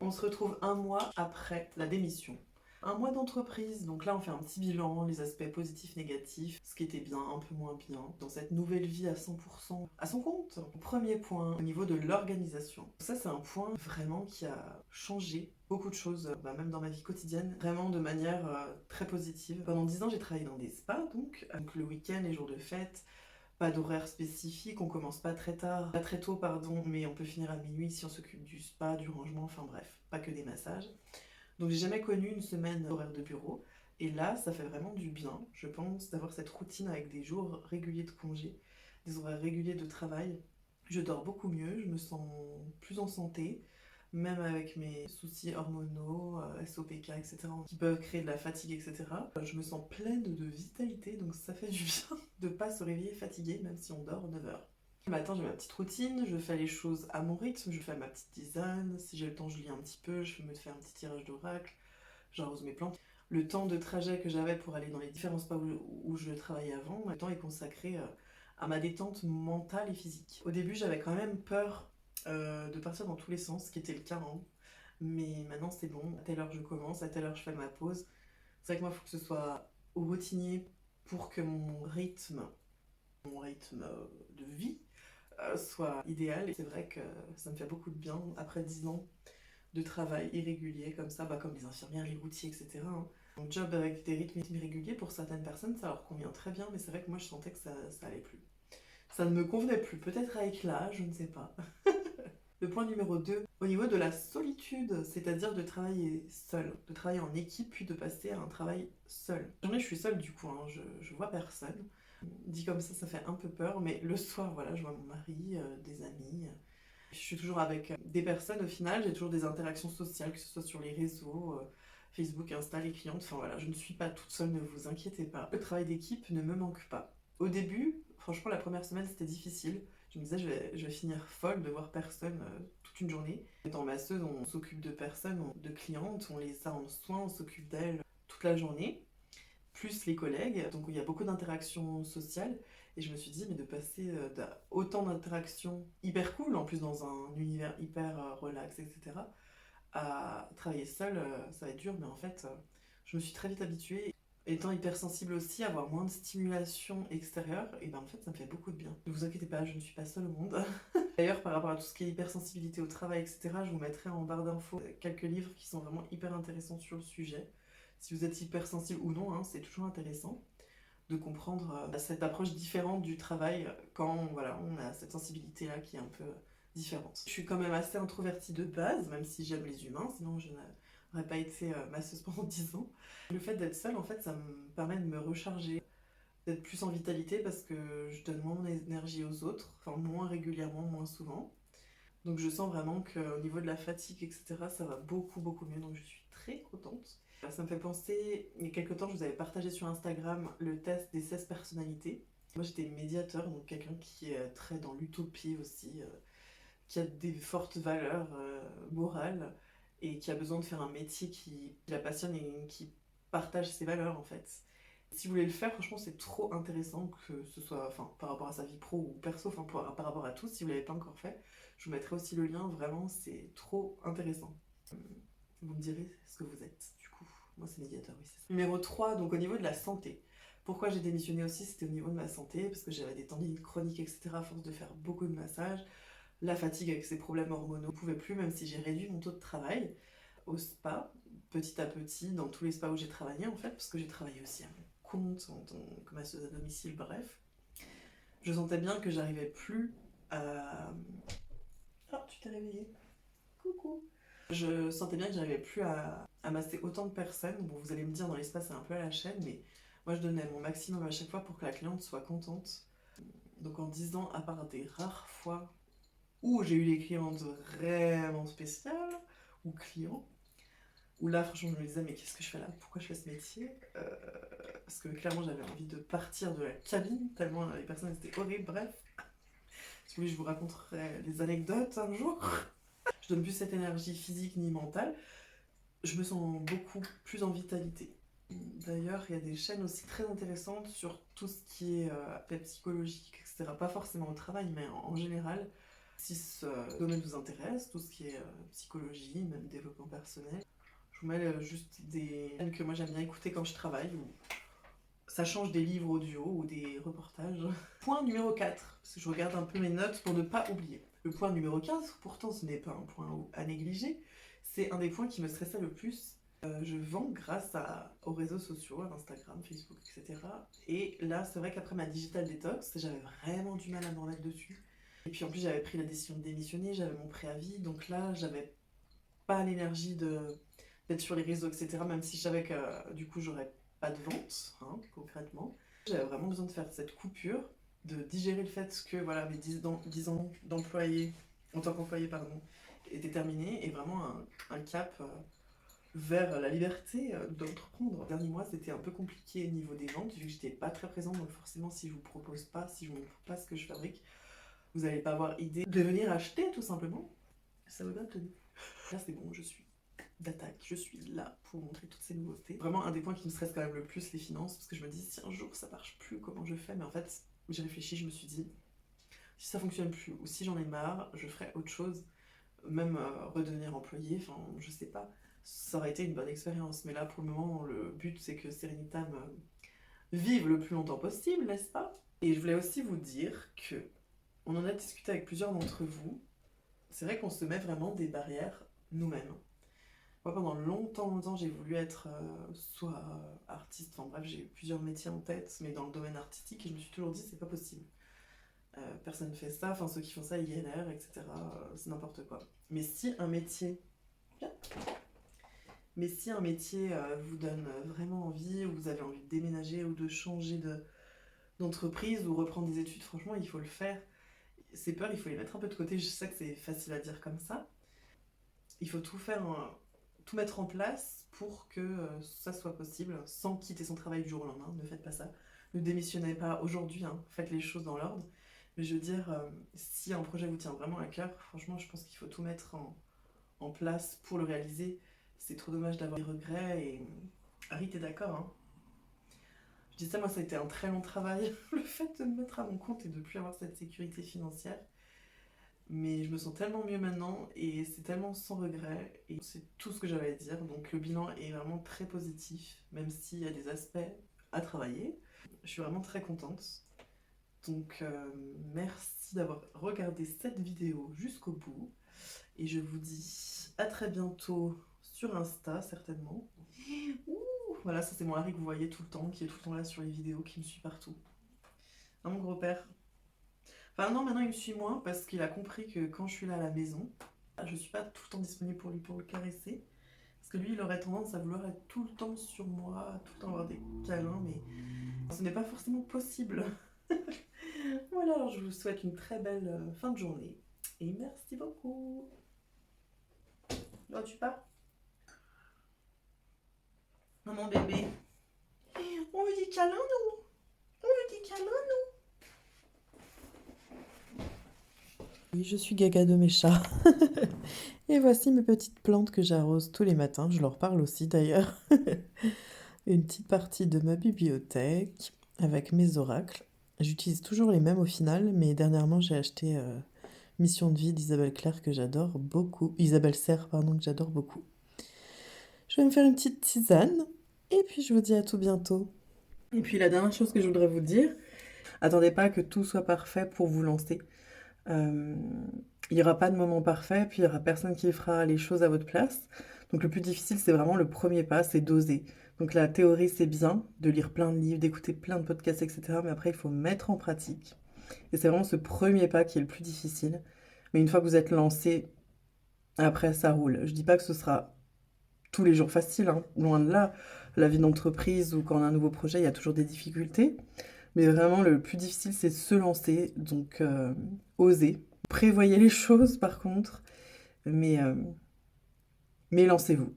On se retrouve un mois après la démission. Un mois d'entreprise, donc là on fait un petit bilan, les aspects positifs, négatifs, ce qui était bien, un peu moins bien, dans cette nouvelle vie à 100% à son compte. Premier point, au niveau de l'organisation. Ça c'est un point vraiment qui a changé beaucoup de choses, même dans ma vie quotidienne, vraiment de manière très positive. Pendant 10 ans j'ai travaillé dans des spas, donc le week-end, les jours de fête, pas d'horaire spécifique, on commence pas très tard, pas très tôt pardon, mais on peut finir à minuit si on s'occupe du spa, du rangement, enfin bref, pas que des massages. Donc j'ai jamais connu une semaine horaire de bureau, et là ça fait vraiment du bien, je pense, d'avoir cette routine avec des jours réguliers de congé, des horaires réguliers de travail. Je dors beaucoup mieux, je me sens plus en santé, même avec mes soucis hormonaux, SOPK, etc., qui peuvent créer de la fatigue, etc. Je me sens pleine de vitalité, donc ça fait du bien de pas se réveiller fatiguée, même si on dort 9 heures. Le matin, j'ai ma petite routine, je fais les choses à mon rythme, je fais ma petite tisane, si j'ai le temps, je lis un petit peu, je me fais un petit tirage d'oracle, j'arrose mes plantes. Le temps de trajet que j'avais pour aller dans les différents spas où je travaillais avant, le temps est consacré à ma détente mentale et physique. Au début, j'avais quand même peur de partir dans tous les sens, ce qui était le cas, hein. Mais maintenant c'est bon, à telle heure je commence, à telle heure je fais ma pause. C'est vrai que moi il faut que ce soit routinier pour que mon rythme de vie soit idéal. Et c'est vrai que ça me fait beaucoup de bien après 10 ans de travail irrégulier comme ça, comme les infirmières, les routiers, etc., hein. Mon job avec des rythmes irréguliers, pour certaines personnes, ça leur convient très bien, mais c'est vrai que moi je sentais que ça allait plus. Ça ne me convenait plus, peut-être avec l'âge, je ne sais pas. Le point numéro 2, au niveau de la solitude, c'est-à-dire de travailler seul, de travailler en équipe, puis de passer à un travail seul. La journée, je suis seule du coup, hein, je vois personne. Dit comme ça fait un peu peur, mais le soir, voilà, je vois mon mari, des amis. Je suis toujours avec des personnes au final, j'ai toujours des interactions sociales, que ce soit sur les réseaux, Facebook, Insta, les clientes. Enfin voilà, je ne suis pas toute seule, ne vous inquiétez pas. Le travail d'équipe ne me manque pas. Au début, franchement, la première semaine, c'était difficile. Je me disais, je vais finir folle de voir personne toute une journée. Étant masseuse, on s'occupe de personnes, de clientes, on les a en soins, on s'occupe d'elles toute la journée, plus les collègues. Donc il y a beaucoup d'interactions sociales. Et je me suis dit, mais de passer autant d'interactions hyper cool, en plus dans un univers hyper relax, etc., à travailler seule, ça va être dur, mais en fait, je me suis très vite habituée. Étant hypersensible aussi, avoir moins de stimulation extérieure, et ben en fait ça me fait beaucoup de bien. Ne vous inquiétez pas, je ne suis pas seule au monde. D'ailleurs, par rapport à tout ce qui est hypersensibilité au travail, etc., je vous mettrai en barre d'infos quelques livres qui sont vraiment hyper intéressants sur le sujet. Si vous êtes hypersensible ou non, hein, c'est toujours intéressant de comprendre cette approche différente du travail quand voilà, on a cette sensibilité-là qui est un peu différente. Je suis quand même assez introvertie de base, même si j'aime les humains, sinon je n'aurais pas été masseuse pendant 10 ans. Le fait d'être seule, en fait, ça me permet de me recharger, d'être plus en vitalité parce que je donne moins mon énergie aux autres, enfin moins régulièrement, moins souvent. Donc je sens vraiment qu'au niveau de la fatigue, etc., ça va beaucoup beaucoup mieux, donc je suis très contente. Ça me fait penser, il y a quelques temps, je vous avais partagé sur Instagram le test des 16 personnalités. Moi j'étais médiateur, donc quelqu'un qui est très dans l'utopie aussi, qui a des fortes valeurs morales et qui a besoin de faire un métier qui la passionne et qui partage ses valeurs en fait. Si vous voulez le faire, franchement c'est trop intéressant, que ce soit par rapport à sa vie pro ou perso, par rapport à tout, si vous ne l'avez pas encore fait, je vous mettrai aussi le lien, vraiment c'est trop intéressant. Vous me direz ce que vous êtes, du coup. Moi, c'est médiateur, oui, c'est ça. Numéro 3, donc au niveau de la santé. Pourquoi j'ai démissionné aussi, c'était au niveau de ma santé, parce que j'avais des tendinites chroniques, etc., à force de faire beaucoup de massages. La fatigue avec ses problèmes hormonaux, je ne pouvais plus, même si j'ai réduit mon taux de travail au spa, petit à petit, dans tous les spas où j'ai travaillé, en fait, parce que j'ai travaillé aussi à mon compte, en tant que masseuse à domicile, bref. Je sentais bien que j'arrivais plus à... Ah, tu t'es réveillée. Coucou. Je sentais bien que j'arrivais plus à masser autant de personnes. Bon, vous allez me dire, dans l'espace, c'est un peu à la chaîne, mais moi, je donnais mon maximum à chaque fois pour que la cliente soit contente. Donc, en 10 ans, à part des rares fois où j'ai eu des clientes vraiment spéciales, ou clients, où là, franchement, je me disais, mais qu'est-ce que je fais là? Pourquoi je fais ce métier? Parce que clairement, j'avais envie de partir de la cabine, tellement les personnes étaient horribles. Bref, si vous voulez, je vous raconterai des anecdotes un jour. Je donne plus cette énergie physique ni mentale. Je me sens beaucoup plus en vitalité. D'ailleurs, il y a des chaînes aussi très intéressantes sur tout ce qui est aspect psychologique, etc. Pas forcément au travail, mais en général. Si ce domaine vous intéresse, tout ce qui est psychologie, même développement personnel, je vous mets juste des chaînes que moi j'aime bien écouter quand je travaille, ou ça change des livres audio ou des reportages. Point numéro 4, parce que je regarde un peu mes notes pour ne pas oublier. Le point numéro 15, pourtant ce n'est pas un point à négliger, c'est un des points qui me stressait le plus. Je vends grâce aux réseaux sociaux, à Instagram, Facebook, etc. Et là, c'est vrai qu'après ma digital detox, j'avais vraiment du mal à me remettre dessus. Et puis en plus, j'avais pris la décision de démissionner, j'avais mon préavis, donc là, j'avais pas l'énergie d'être sur les réseaux, etc. Même si je savais que du coup, j'aurais pas de vente, hein, concrètement. J'avais vraiment besoin de faire cette coupure, de digérer le fait que voilà, mes 10 ans d'employé, en tant qu'employé, pardon, étaient terminés, et vraiment un cap vers la liberté d'entreprendre. Le dernier mois, c'était un peu compliqué au niveau des ventes, vu que j'étais pas très présente, donc forcément, si je vous propose pas, si je vous montre pas ce que je fabrique, vous n'allez pas avoir idée de venir acheter, tout simplement. Ça vous donne tenu. Là, c'est bon, je suis d'attaque, je suis là pour montrer toutes ces nouveautés. Vraiment, un des points qui me stresse quand même le plus, les finances, parce que je me dis, si un jour ça marche plus, comment je fais? Mais en fait, j'ai réfléchi, je me suis dit, si ça fonctionne plus, ou si j'en ai marre, je ferai autre chose, même redevenir employé, enfin, je sais pas. Ça aurait été une bonne expérience, mais là, pour le moment, le but, c'est que Serenitam vive le plus longtemps possible, n'est-ce pas? Et je voulais aussi vous dire que on en a discuté avec plusieurs d'entre vous. C'est vrai qu'on se met vraiment des barrières nous-mêmes. Moi, pendant longtemps, j'ai voulu être soit artiste, enfin bref, j'ai eu plusieurs métiers en tête, mais dans le domaine artistique, et je me suis toujours dit, c'est pas possible. Personne ne fait ça, enfin ceux qui font ça, ILR, etc., c'est n'importe quoi. Mais si un métier, vous donne vraiment envie, ou vous avez envie de déménager, ou de changer d'entreprise, ou reprendre des études, franchement, il faut le faire. Ces peurs, il faut les mettre un peu de côté, je sais que c'est facile à dire comme ça. Il faut tout faire, tout mettre en place pour que ça soit possible, sans quitter son travail du jour au lendemain. Ne faites pas ça. Ne démissionnez pas aujourd'hui, hein. Faites les choses dans l'ordre. Mais je veux dire, si un projet vous tient vraiment à cœur, franchement, je pense qu'il faut tout mettre en place pour le réaliser. C'est trop dommage d'avoir des regrets. Et Harry, t'es d'accord, hein? Je dis ça, moi, ça a été un très long travail, le fait de me mettre à mon compte et de ne plus avoir cette sécurité financière. Mais je me sens tellement mieux maintenant et c'est tellement sans regret et c'est tout ce que j'avais à dire. Donc le bilan est vraiment très positif, même s'il y a des aspects à travailler. Je suis vraiment très contente. Donc merci d'avoir regardé cette vidéo jusqu'au bout. Et je vous dis à très bientôt sur Insta certainement. Ouh, voilà, ça c'est mon Harry que vous voyez tout le temps, qui est tout le temps là sur les vidéos, qui me suit partout. Hein, mon gros père? Enfin non, maintenant il me suit moins parce qu'il a compris que quand je suis là à la maison, je suis pas tout le temps disponible pour lui pour le caresser. Parce que lui, il aurait tendance à vouloir être tout le temps sur moi, tout le temps avoir des câlins, mais ce n'est pas forcément possible. Voilà, alors je vous souhaite une très belle fin de journée. Et merci beaucoup. Oh, tu pars? Maman bébé. On veut des câlins, nous? On veut des câlins, nous? Oui, je suis gaga de mes chats. Et voici mes petites plantes que j'arrose tous les matins. Je leur parle aussi d'ailleurs. Une petite partie de ma bibliothèque avec mes oracles. J'utilise toujours les mêmes au final, mais dernièrement j'ai acheté Mission de vie d'Isabelle Claire que j'adore beaucoup. Isabelle Serre, pardon, que j'adore beaucoup. Je vais me faire une petite tisane et puis je vous dis à tout bientôt. Et puis la dernière chose que je voudrais vous dire, attendez pas que tout soit parfait pour vous lancer. Il n'y aura pas de moment parfait, puis il n'y aura personne qui fera les choses à votre place. Donc le plus difficile, c'est vraiment le premier pas, c'est d'oser. Donc la théorie, c'est bien de lire plein de livres, d'écouter plein de podcasts, etc. Mais après, il faut mettre en pratique. Et c'est vraiment ce premier pas qui est le plus difficile. Mais une fois que vous êtes lancé, après, ça roule. Je dis pas que ce sera tous les jours facile, hein. Loin de là. La vie d'entreprise ou quand on a un nouveau projet, il y a toujours des difficultés. Mais vraiment, le plus difficile, c'est de se lancer. Donc, oser. Prévoyez les choses, par contre. Mais lancez-vous.